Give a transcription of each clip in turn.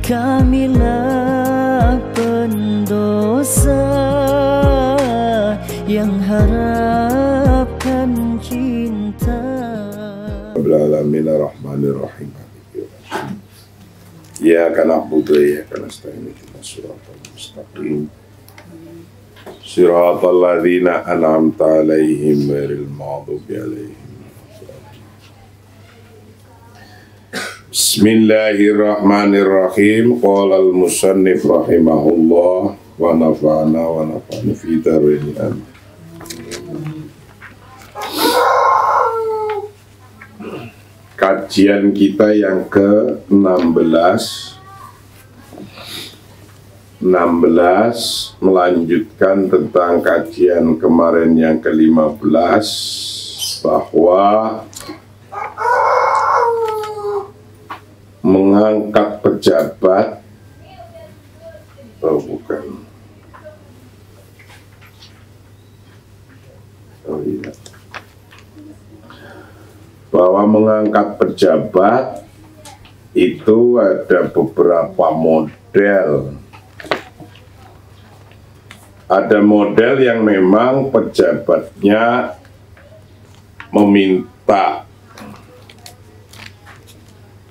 kamilah pendosa yang harapkan cinta. Alamin ar-Rahmanir-Rahim. Iyyaka na'budu wa iyyaka nasta'in ihdinas siratal mustaqim. Siratal ladzina an'amta 'alaihim ghairil maghdubi 'alaihim. Bismillahirrahmanirrahim. Qala al-musannif rahimahullah wa nafa'ana wa nafa'ana fi darin amin. Kajian kita yang ke-16 melanjutkan tentang kajian kemarin yang ke-15, bahwa mengangkat pejabat bahwa mengangkat pejabat itu ada beberapa model. Ada model yang memang pejabatnya meminta,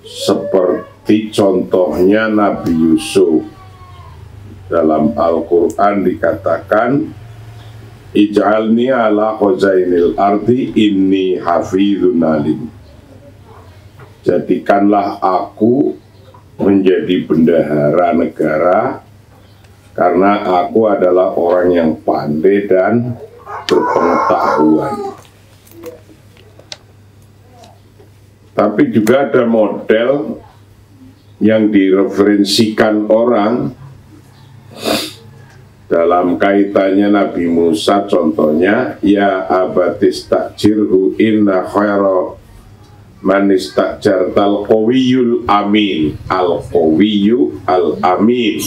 seperti contohnya Nabi Yusuf. Dalam Al-Quran dikatakan, ij'alni ala khazainil ardi inni hafizun alim. Jadikanlah aku menjadi bendahara negara, karena aku adalah orang yang pandai dan berpengetahuan. Tapi juga ada model yang direferensikan orang dalam kaitannya Nabi Musa, contohnya, ya abatis takjirhu inna khaira man istakjartal qawiyul amin. Al-qawiyu al-amin.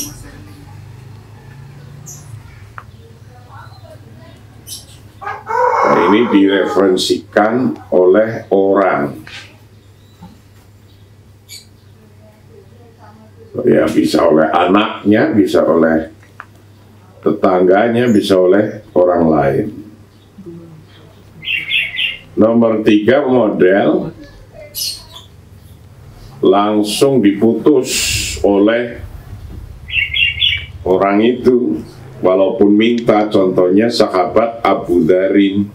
Nah, ini direferensikan oleh orang. Ya, bisa oleh anaknya, bisa oleh tetangganya, bisa oleh orang lain. Nomor 3, model langsung diputus oleh orang itu walaupun minta, contohnya sahabat Abu Dharin.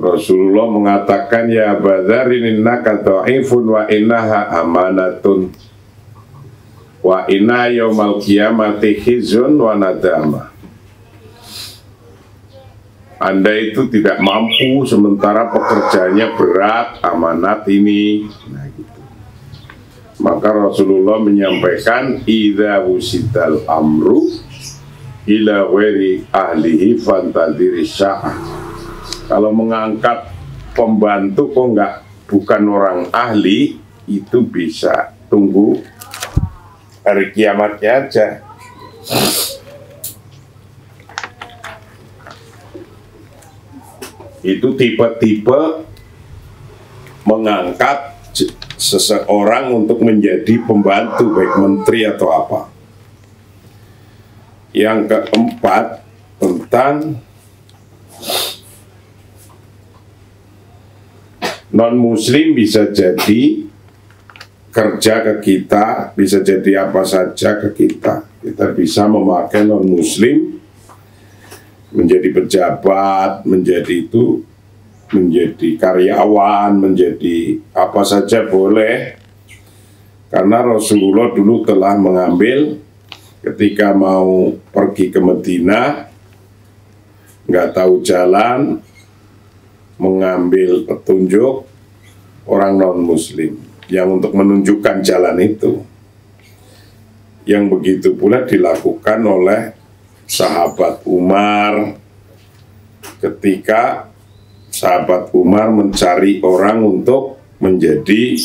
Rasulullah mengatakan, ya Abu Dharin innaka dha'ifun wa innaha amanatun wa inna yaumal qiyamati khizyun wa nadama. Anda itu tidak mampu sementara pekerjaannya berat, amanat ini. Nah, gitu. Maka Rasulullah menyampaikan, idza wusidal amru ila ghairi ahlihi fantadhiri sya'ah. Kalau mengangkat pembantu kok bukan orang ahli, itu bisa tunggu hari kiamatnya aja. Itu tipe-tipe mengangkat seseorang untuk menjadi pembantu, baik menteri atau apa. Yang keempat, tentang non-muslim bisa jadi kerja ke kita, bisa jadi apa saja ke kita. Kita bisa memakai non-muslim menjadi pejabat, menjadi karyawan, menjadi apa saja boleh. Karena Rasulullah dulu telah mengambil, ketika mau pergi ke Madinah, nggak tahu jalan, mengambil petunjuk orang non-muslim yang untuk menunjukkan jalan itu. Yang begitu pula dilakukan oleh sahabat Umar ketika sahabat Umar mencari orang untuk menjadi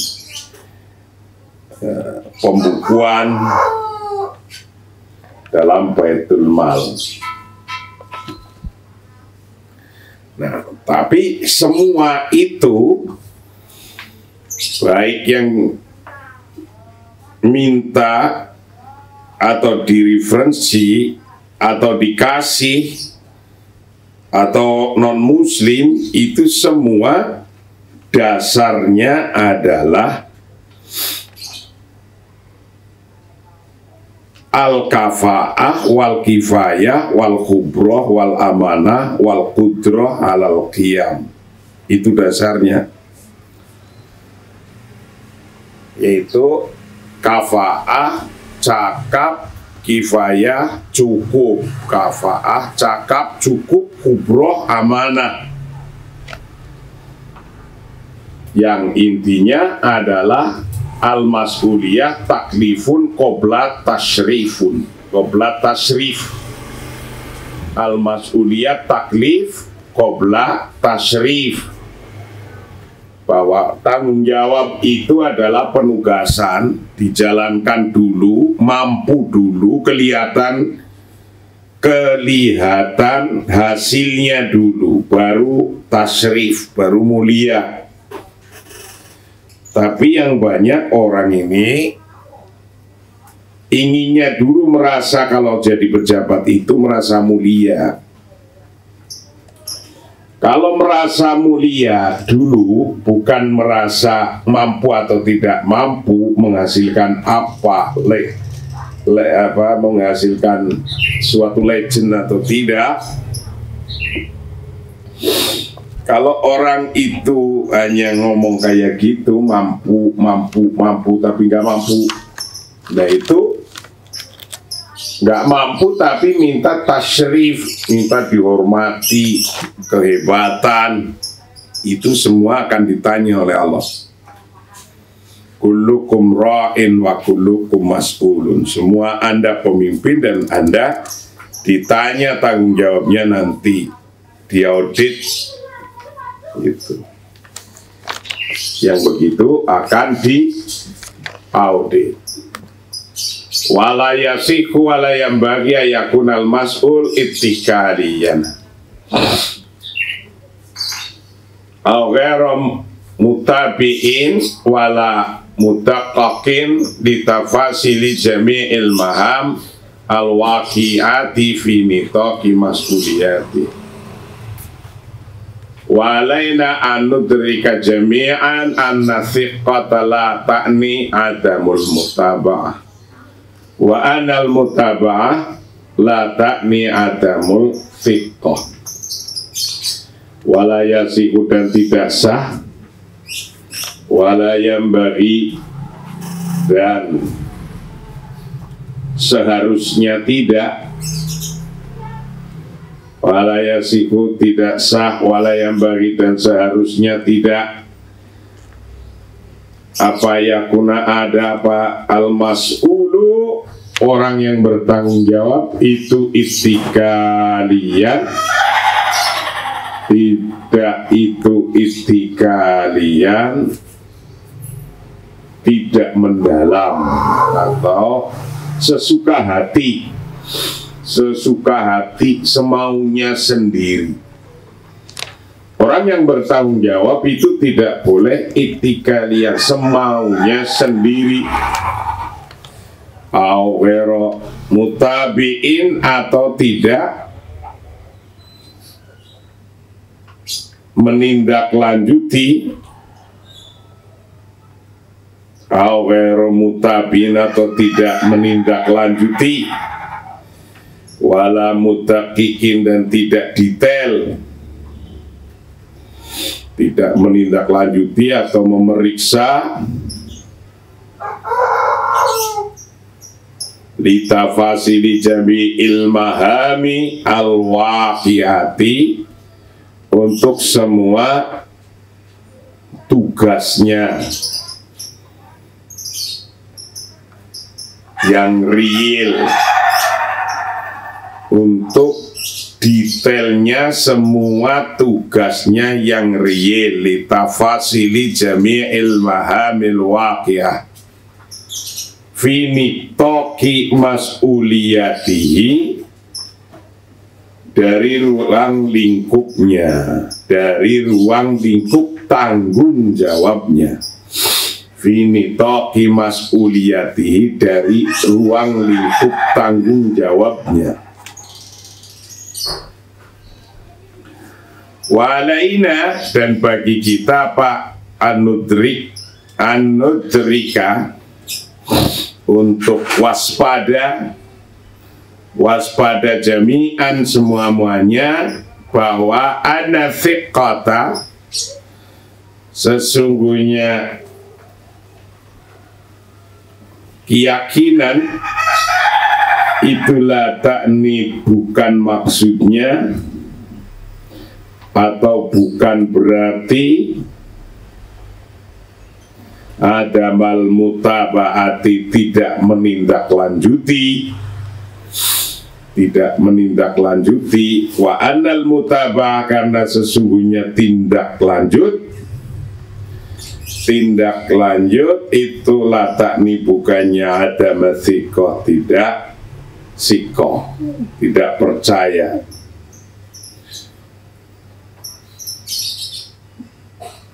pembukuan dalam Baitul Mal. Nah, tapi semua itu baik yang minta atau direferensi atau dikasih atau non muslim, itu semua dasarnya adalah al-kafa'ah wal kifayah wal khubroh wal amanah wal qudroh alal qiyam. Itu dasarnya, yaitu kafa'ah, cakap, kifayah, cukup. Kafa'ah, cakap, cukup, khubroh, amanah. Yang intinya adalah al-mas'uliyah taklifun qobla tashrifun. Qobla tashrif. Al-mas'uliyah taklif qobla tashrif. Bahwa tanggung jawab itu adalah penugasan, dijalankan dulu, mampu dulu, kelihatan hasilnya dulu, baru tasrif, baru mulia. Tapi yang banyak orang ini inginnya dulu merasa kalau jadi pejabat itu merasa mulia. Kalau merasa mulia dulu, bukan merasa mampu atau tidak mampu, menghasilkan menghasilkan suatu legend atau tidak. Kalau orang itu hanya ngomong kayak gitu, mampu, tapi nggak mampu, nah itu nggak mampu tapi minta tasyrif, minta dihormati, kehebatan, itu semua akan ditanya oleh Allah. Kullukum ra'in wa kullukum mas'ulun. Semua Anda pemimpin dan Anda ditanya tanggung jawabnya nanti, diaudit, gitu. Yang begitu akan diaudit. Wala yasihu wala yambagi ayakunal mas'ul ittikaliyan au ghairum mutabi'in wala mutaqqaqin litafasili jami'il maham al-waqi'ati fi nitaqi mas'uliyati walaina an nudrika jami'an anna thiqata la ta'ni adamul mutaba'ah wa anal mutaba'ah la ta'ni adamul thiqah. Wala yasihu dan tidak sah, wala yambagi dan seharusnya tidak, wala yasihu tidak sah, wala yambagi dan seharusnya tidak, apa yakuna ada apa al-mas'ulu orang yang bertanggung jawab itu istikalian, tidak itu istikalian, tidak mendalam atau sesuka hati, semaunya sendiri. Orang yang bertanggung jawab itu tidak boleh istikalian, semaunya sendiri. Awero mutabiin atau tidak menindaklanjuti, awero mutabin atau tidak menindaklanjuti, wala mutakikin dan tidak detail, tidak menindaklanjuti atau memeriksa, litafasili jami'il mahami al-waqi'ati untuk semua tugasnya yang real, untuk detailnya semua tugasnya yang real, litafasili jami'il mahamil waqi'ah fini toki mas'uliyatihi dari ruang lingkupnya, dari ruang lingkup tanggung jawabnya. finitoki mas'uliyatihi, dari ruang lingkup tanggung jawabnya. Walaina, dan bagi kita Pak anudrika, untuk waspada jami'an semuanya, bahwa ana thiqata, sesungguhnya keyakinan itulah takni, bukan maksudnya atau bukan berarti adamal mutaba'ati, tidak menindaklanjuti, wa annal mutaba'ah, karena sesungguhnya tindak lanjut itu latakni, bukannya ada masikoh, tidak sikoh, tidak percaya.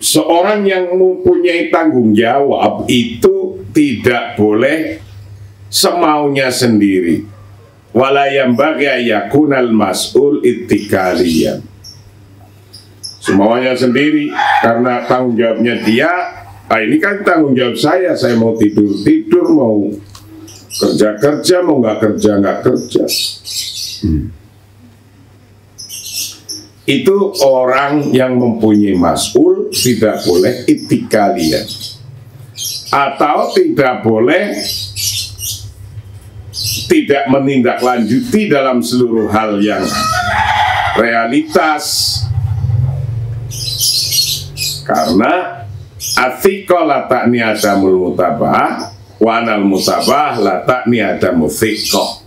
Seorang yang mempunyai tanggung jawab itu tidak boleh semaunya sendiri. Wala yambaghi yakunal mas'ul ittikaliyan, semuanya sendiri, karena tanggung jawabnya dia. Ini kan tanggung jawab saya mau tidur, mau kerja, mau nggak kerja. Itu orang yang mempunyai mas'ul tidak boleh ittikalian, atau tidak boleh tidak menindaklanjuti dalam seluruh hal yang realitas, karena athiqah la ta'ni adamul mutaba'ah, wa anal mutaba'ah la ta'ni adamul thiqah.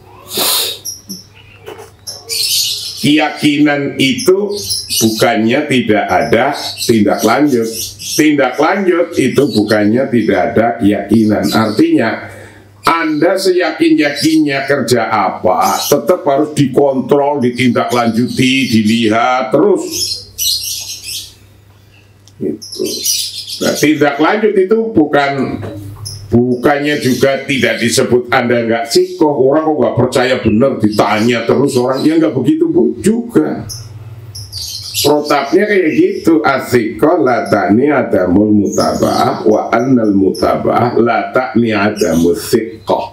Keyakinan itu bukannya tidak ada tindak lanjut. Tindak lanjut itu bukannya tidak ada keyakinan. Artinya Anda seyakin-yakinnya kerja apa, tetap harus dikontrol, ditindaklanjuti, dilihat terus. Gitu. Nah, tindak lanjut itu bukannya juga tidak disebut Anda nggak sikoh. Orang kok nggak percaya benar, ditanya terus orang, ya nggak begitu juga. Protapnya kayak gitu, asikoh la ta'ni adamul mutaba'ah, wa annal mutaba'ah la ta'ni adamul sikoh.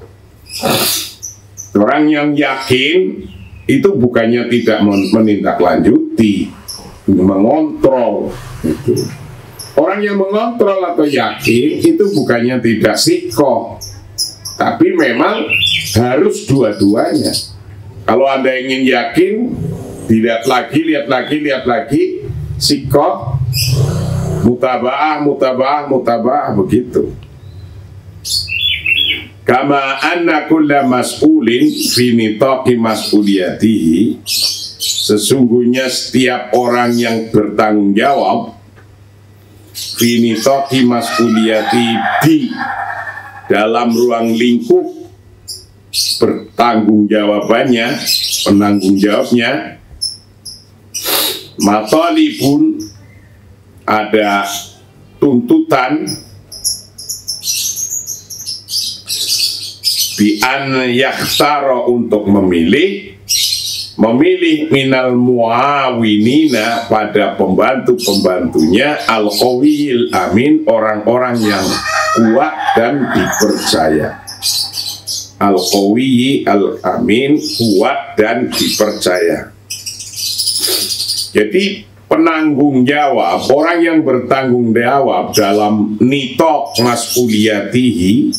Orang yang yakin itu bukannya tidak menindaklanjuti, mengontrol itu. Orang yang mengontrol atau yakin itu bukannya tidak sikoh, tapi memang harus dua-duanya. Kalau Anda ingin yakin, lihat lagi, sikoh, mutaba'ah, begitu. Kama anna kulla mas'ulin fi nitaqi mas'uliyatihi, sesungguhnya setiap orang yang bertanggung jawab finitoki mas'uliyati, di dalam ruang lingkup bertanggung jawabannya, penanggung jawabnya, matalibun, ada tuntutan bi an yakhtara, untuk memilih minal muawinina, pada pembantu-pembantunya, al-qawiyil amin, orang-orang yang kuat dan dipercaya. Al-qawiyi al-amin, kuat dan dipercaya. Jadi penanggung jawab, orang yang bertanggung jawab dalam nitok mas'uliyatihi,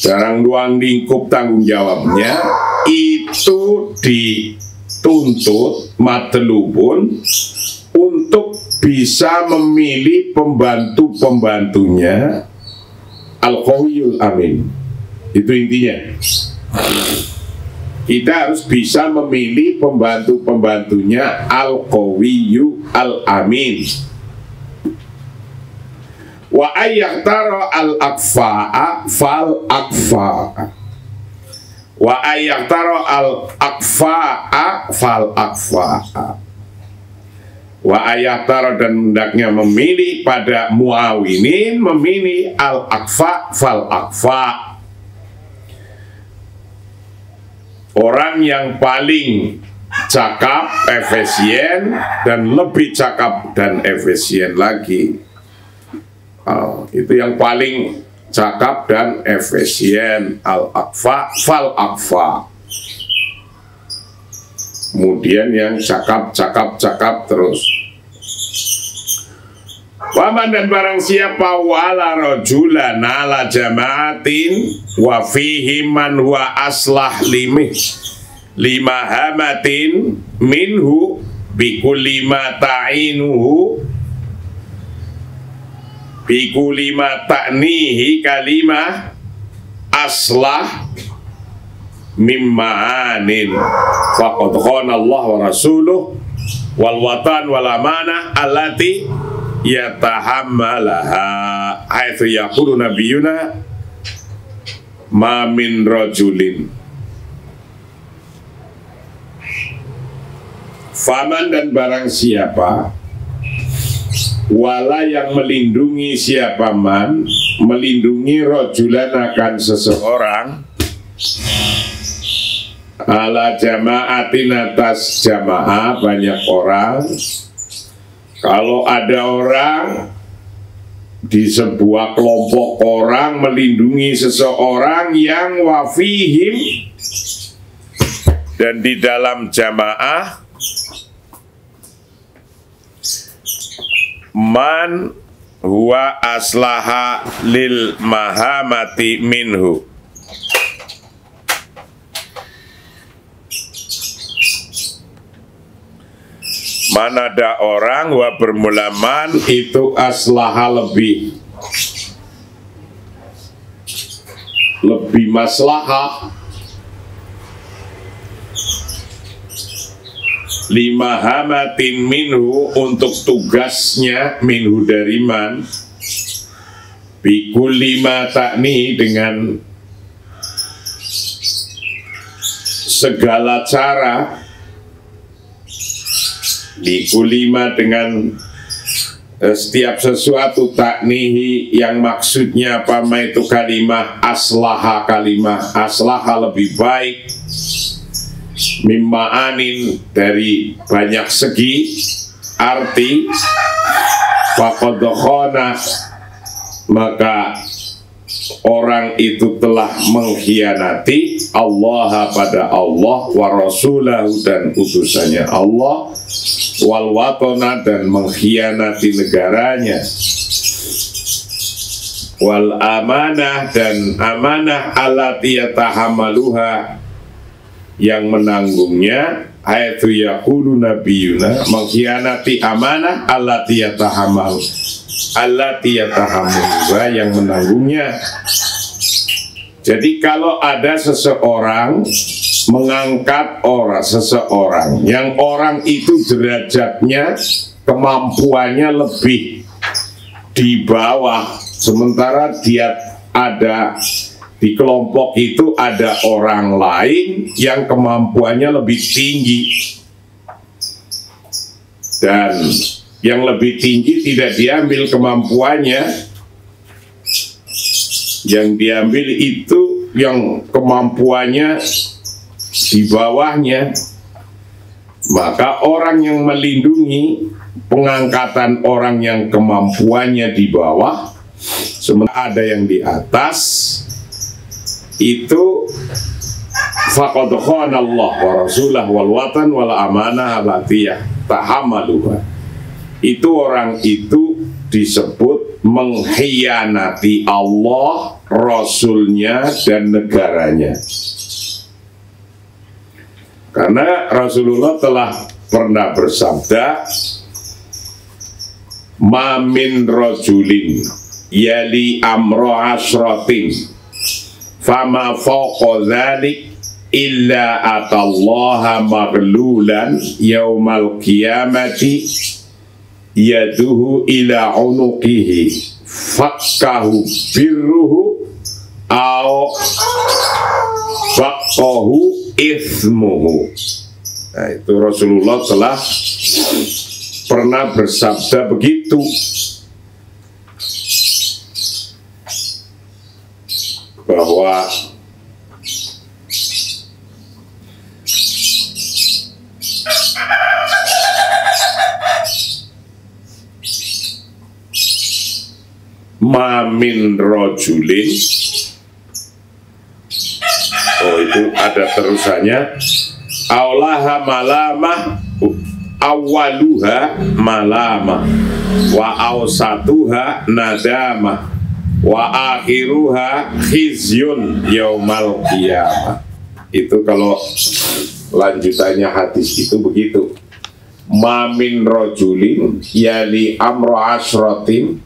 dalam ruang lingkup tanggung jawabnya, itu dituntut matlubun untuk bisa memilih pembantu-pembantunya al-qawiyul amin. Itu intinya. Kita harus bisa memilih pembantu-pembantunya al-qawiyu al-amin. Wa ayyaktara al-akfa'a fal-akfa'a, wa ayyaktara al-akfa'a fal-akfa'a, wa ayahtara dan hendaknya memilih pada muawinin, memilih al-akfa fal akfa, orang yang paling cakap, efisien, dan lebih cakap dan efisien lagi. Itu yang paling cakap dan efisien, al-akfa fal akfa. Kemudian yang cakap terus. Waman dan barang siapa wala rojulan ala jamaatin wa fihi man huwa aslah lima hamatin minhu bikulli ma ta'inuhu bikulli ma ta'nihi kalimah aslah mimma'anin faqad khana Allah wa rasuluh wal watan wal amanah allati yatahammalaha haitsu yaqulu nabiyuna ma min rajulin. Faman dan barang siapa wala yang melindungi siapa man, melindungi rojulan akan seseorang ala jamaatin atas jamaah banyak orang. Kalau ada orang di sebuah kelompok orang melindungi seseorang yang wafihim dan di dalam jamaah man huwa aslaha lil mahamati minhu, mana ada orang wa bermulaman itu aslaha lebih maslahah lima hamatin minhu untuk tugasnya minhu dari man bikul lima takni dengan segala cara dikulima dengan setiap sesuatu taknihi yang maksudnya apa itu kalimah aslaha, kalimah aslaha lebih baik mimma'anin dari banyak segi arti faqad khana maka orang itu telah mengkhianati Allah pada Allah wa rasulahu dan utusannya Allah wal watana dan mengkhianati negaranya wal amanah dan amanah allati yatahamaluha yang menanggungnya haitsu yaqulu nabiyuna mengkhianati amanah allati yatahammuluha yang menanggungnya. Jadi kalau ada seseorang mengangkat seseorang yang orang itu derajatnya kemampuannya lebih di bawah, sementara dia ada di kelompok itu ada orang lain yang kemampuannya lebih tinggi dan yang lebih tinggi tidak diambil kemampuannya, yang diambil itu yang kemampuannya di bawahnya, maka orang yang melindungi pengangkatan orang yang kemampuannya di bawah sementara ada yang di atas itu faqad khana Allah wa rasulah wal watan wal amanah allati tahamaluha, itu orang itu disebut mengkhianati Allah, Rasulnya dan negaranya. Karena Rasulullah telah pernah bersabda ma min rajulin yali amro asratin fama fawqa dzalik illa atallaha maghlulan yaumal qiyamati yaduhu ila unuqihi fakkahu birruhu au fakkahu ismuhu. Nah, itu Rasulullah telah pernah bersabda begitu. Bahwa mamin rojulin, oh itu ada terusannya, aulaha malamah, awaluha malamah, wa awsatuha nadamah, wa akhiruha khizyun yaumal qiyamah. Itu kalau lanjutannya hadis itu begitu. Mamin rojulin yali amro asrotin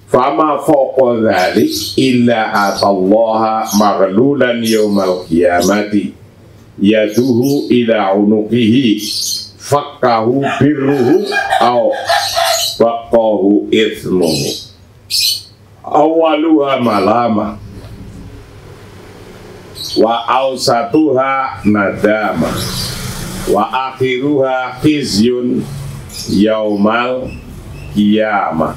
fama fawqa dzalik illa atallaha maghlulan yaumal qiyamati yaduhu ila unuqihi fakkahu birruhu aw baqahu ithmuhu. Awaluha malama wa awsatuha nadama wa akhiruha khizyun yaumal qiyamah.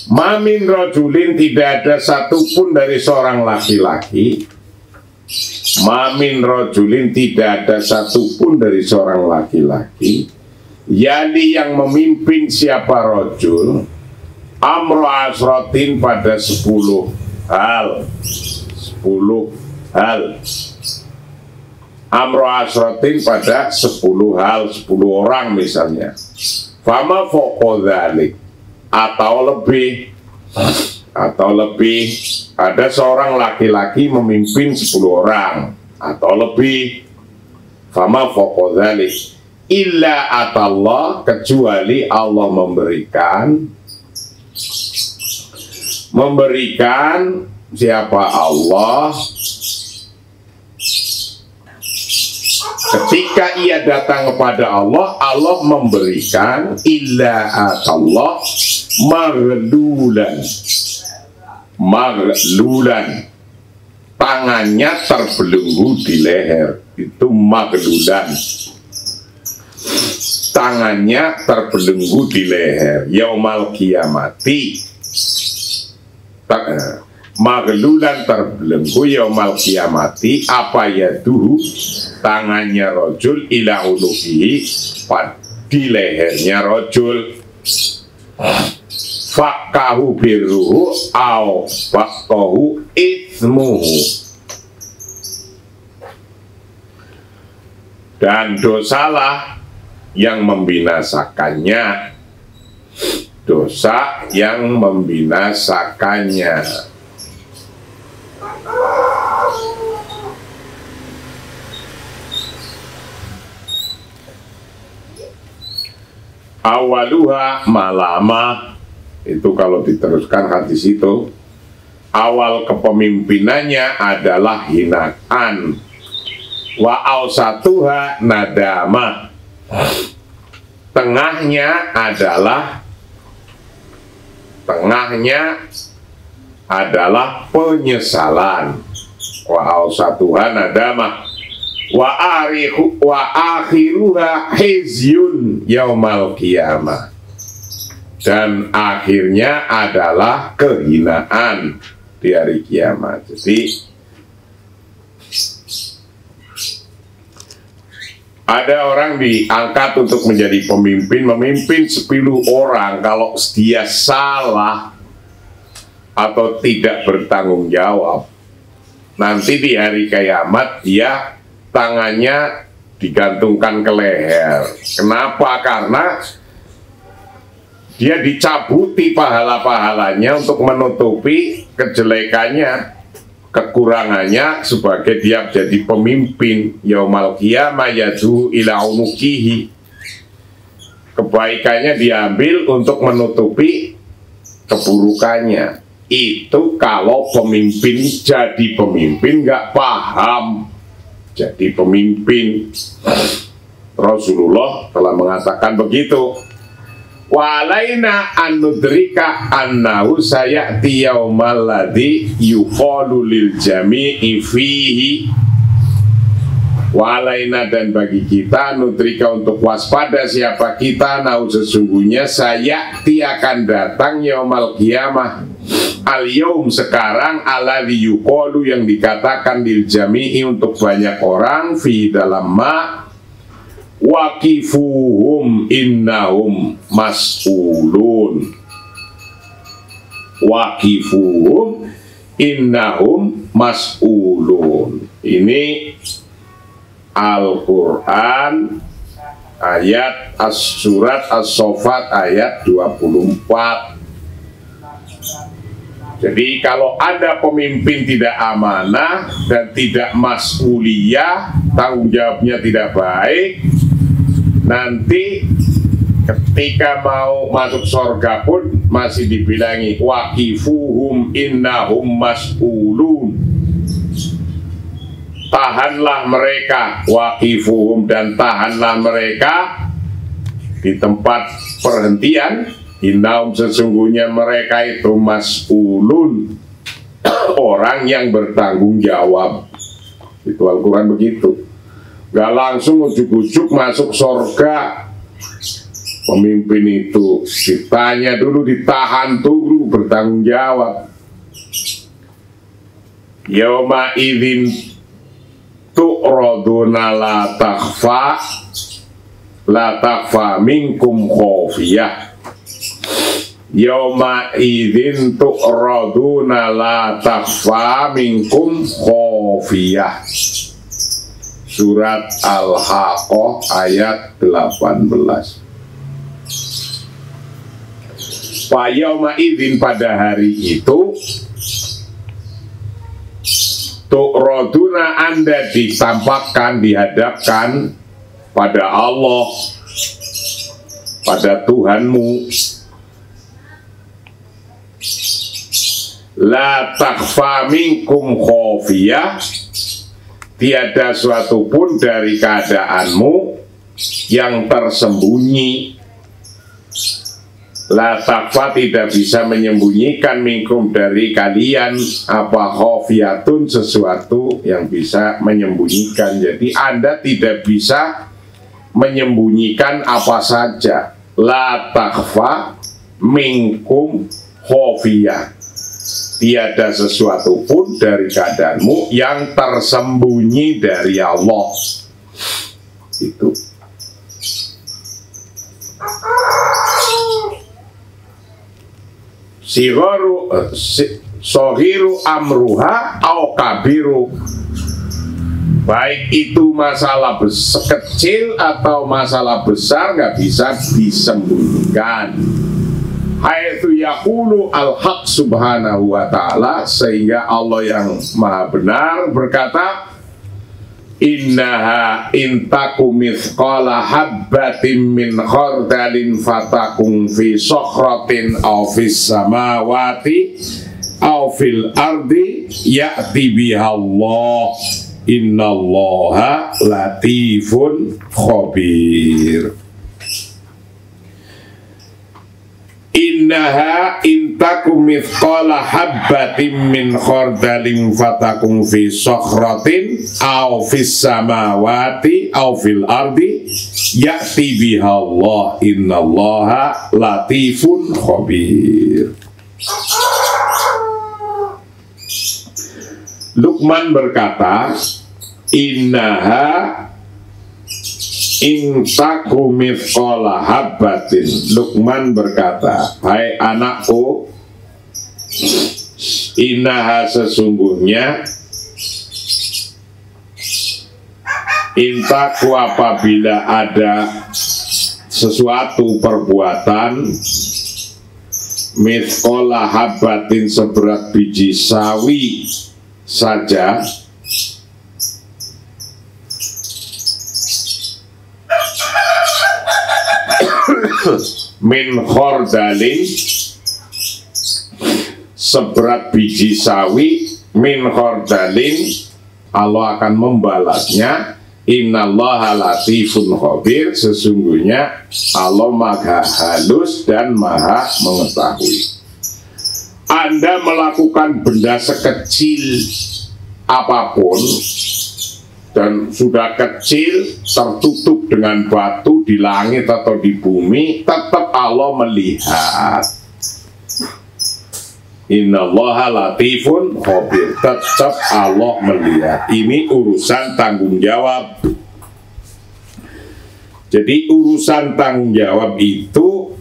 Mamin rojulin, tidak ada satupun dari seorang laki-laki. Mamin rojulin, tidak ada satupun dari seorang laki-laki. Yali, yang memimpin siapa rojul, amro asrotin, pada 10 hal. 10 hal. Amro asrotin, pada 10 hal, 10 orang misalnya. Fama foko dzalik, atau lebih, ada seorang laki-laki memimpin 10 orang atau lebih. Fama foko dzalik illa atallah, kecuali Allah memberikan siapa Allah, ketika ia datang kepada Allah, Allah memberikan illa atallah maghlulan, tangannya terbelenggu di leher, itu maghlulan, tangannya terbelenggu di leher, yaumal qiyamati, maghlulan, terbelenggu, yaumal qiyamati, apa yaduhu, tangannya rojul, ila unuqihi, di lehernya rojul, fakkahu birruhu au fakkahu ithmuhu, dan dosalah yang membinasakannya, dosa yang membinasakannya. Awaluha malama, itu kalau diteruskan hadis itu, awal kepemimpinannya adalah hinaan. Wa awsatuha nadama, tengahnya adalah penyesalan. Wa awsatuha nadama wa akhiruha khizyun yaumal qiyamah, dan akhirnya adalah kehinaan di hari kiamat. Jadi ada orang diangkat untuk menjadi memimpin 10 orang. Kalau dia salah atau tidak bertanggung jawab, nanti di hari kiamat dia tangannya digantungkan ke leher. Kenapa? Karena dia dicabuti pahala-pahalanya untuk menutupi kejelekannya, kekurangannya, sebagai dia jadi pemimpin. Yaumal qiyamah yadu ila unuqihi, kebaikannya diambil untuk menutupi keburukannya. Itu kalau pemimpin jadi pemimpin nggak paham jadi pemimpin. Rasulullah telah mengatakan begitu. Walaina an-nudrika annahu sayati yaumal ladzi yuqalu lil jami'i fihi. Walaina, dan bagi kita, nudrika untuk waspada siapa kita, nahu sesungguhnya sayati akan datang yaumal qiyamah, al yaum sekarang, alladzi yuqalu yang dikatakan lil jami'i untuk banyak orang, fi dalam ma waqifuhum innahum mas'ulun. Waqifuhum innahum mas'ulun. Ini Al-Quran ayat surat As-Saffat ayat 24. Jadi kalau ada pemimpin tidak amanah dan tidak mas'uliyah, tanggung jawabnya tidak baik, nanti ketika mau masuk surga pun masih dibilangi waqifuhum innahum mas'ulun. Tahanlah mereka, waqifuhum, dan tahanlah mereka di tempat perhentian, innahum sesungguhnya mereka itu mas'ulun, orang yang bertanggung jawab. Itu Al-Quran begitu. Gak langsung ujuk-ujuk masuk surga. Pemimpin itu ditanya dulu, ditahan dulu, bertanggung jawab. Yauma idzin tu'raduna la takhfa minkum khafiyah. Yauma idzin tu'raduna la takhfa minkum khafiyah. Surat Al-Haqqah ayat 18. Fa yauma idzin, pada hari itu, tu'raduna, Anda ditampakkan, dihadapkan pada Allah, pada Tuhanmu. La takhfa minkum khafiyah, tiada suatu pun dari keadaanmu yang tersembunyi. La takhfa, tidak bisa menyembunyikan, minkum dari kalian, apa khafiyatun, sesuatu yang bisa menyembunyikan. Jadi Anda tidak bisa menyembunyikan apa saja. La takhfa minkum khafiyah, tiada sesuatu pun dari keadaanmu yang tersembunyi dari Allah. Itu. Sohiru amruha au kabiru, baik itu masalah kecil atau masalah besar, nggak bisa disembunyikan. Haitsu yaqulu al-haq subhanahu wa ta'ala, sehingga Allah yang maha benar berkata, innaha intaku mithqala habbatin min khardalin fatakum fi sokhratin aw fis samawati aw fil ardi ya'ti biha Allah innallaha latifun khabir. Innaha intakum mithqala habbatin min khardalin fatakum fi sokhratin aw fis samawati aw fil ardi ya'ti biha Allah innallaha latifun khabir. Luqman berkata, innaha intaku mithqala habbatin. Luqman berkata, hai anakku, innaha sesungguhnya, intaku apabila ada sesuatu perbuatan, mithqala habbatin seberat biji sawi saja, min khordalin seberat biji sawi, min khordalin, Allah akan membalasnya Innallaha latifun khabir, sesungguhnya Allah maha halus dan maha mengetahui. Anda melakukan benda sekecil apapun dan sudah kecil tertutup dengan batu di langit atau di bumi, tetap Allah melihat. Innallaha latifun khabir, tetap Allah melihat. Ini urusan tanggung jawab. Jadi urusan tanggung jawab itu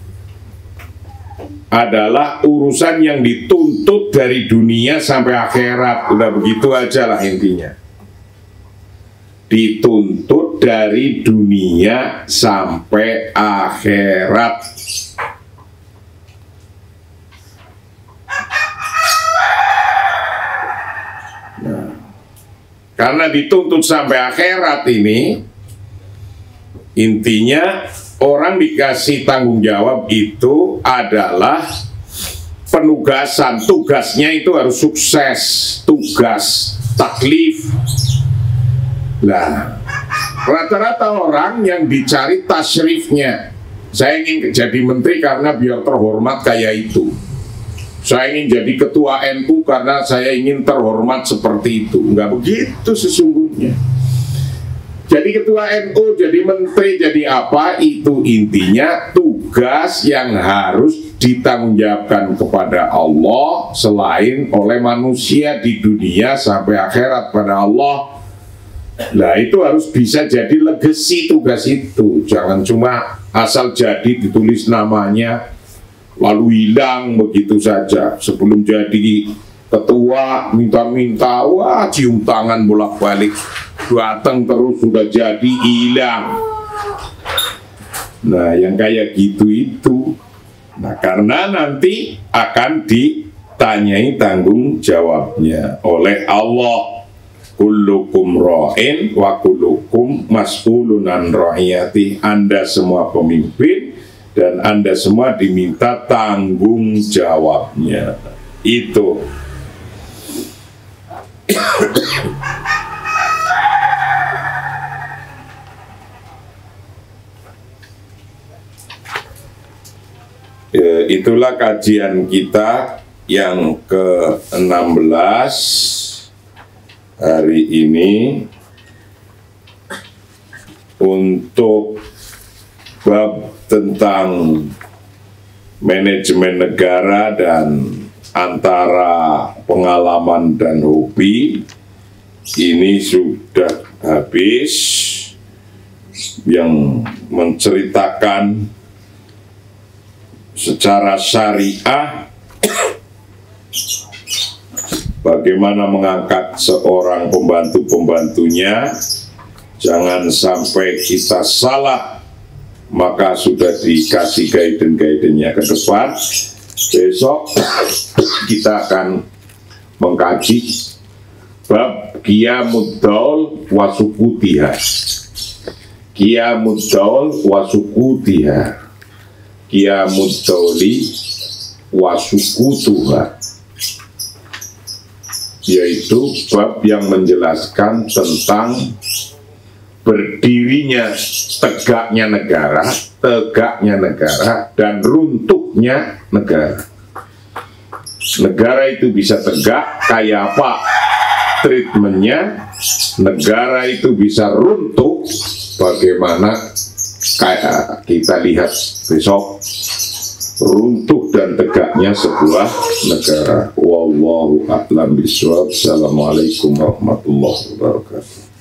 adalah urusan yang dituntut dari dunia sampai akhirat. Udah begitu aja lah intinya. Dituntut dari dunia sampai akhirat. Karena dituntut sampai akhirat ini, intinya orang dikasih tanggung jawab itu adalah penugasan. Tugasnya itu harus sukses, tugas, taklif. Nah, rata-rata orang yang dicari tasyrifnya, saya ingin jadi menteri karena biar terhormat kayak itu. Saya ingin jadi ketua NU karena saya ingin terhormat seperti itu. Enggak begitu sesungguhnya. Jadi ketua NU, jadi menteri, jadi apa, itu intinya tugas yang harus ditanggungjawabkan kepada Allah selain oleh manusia di dunia sampai akhirat pada Allah. Nah, itu harus bisa jadi legacy tugas itu. Jangan cuma asal jadi ditulis namanya lalu hilang begitu saja. Sebelum jadi ketua minta-minta, wah cium tangan bolak-balik, datang terus sudah jadi hilang. Nah, yang kayak gitu itu, nah karena nanti akan ditanyai tanggung jawabnya oleh Allah. Kullukum ra'in wa kullukum mas'ulun an ra'iyati. Anda semua pemimpin dan Anda semua diminta tanggung jawabnya. Itu. Itulah kajian kita yang ke-16 hari ini untuk bab tentang manajemen negara dan antara pengalaman dan hobi. Ini sudah habis, yang menceritakan secara syariah bagaimana mengangkat seorang pembantu-pembantunya. Jangan sampai kita salah, maka sudah dikasih guidance-nya ke depan. Besok kita akan mengkaji bab qiyamud daul wa sukutiha. Qiyamud daul wa sukutiha. Qiyamud dauli wa sukutuha, yaitu bab yang menjelaskan tentang berdirinya tegaknya negara dan runtuhnya negara. Negara itu bisa tegak kayak apa treatmentnya, negara itu bisa runtuh bagaimana, kayak kita lihat besok runtuh dan tegaknya sebuah negara. Wallahu a'lam bishawab. Assalamualaikum warahmatullahi wabarakatuh.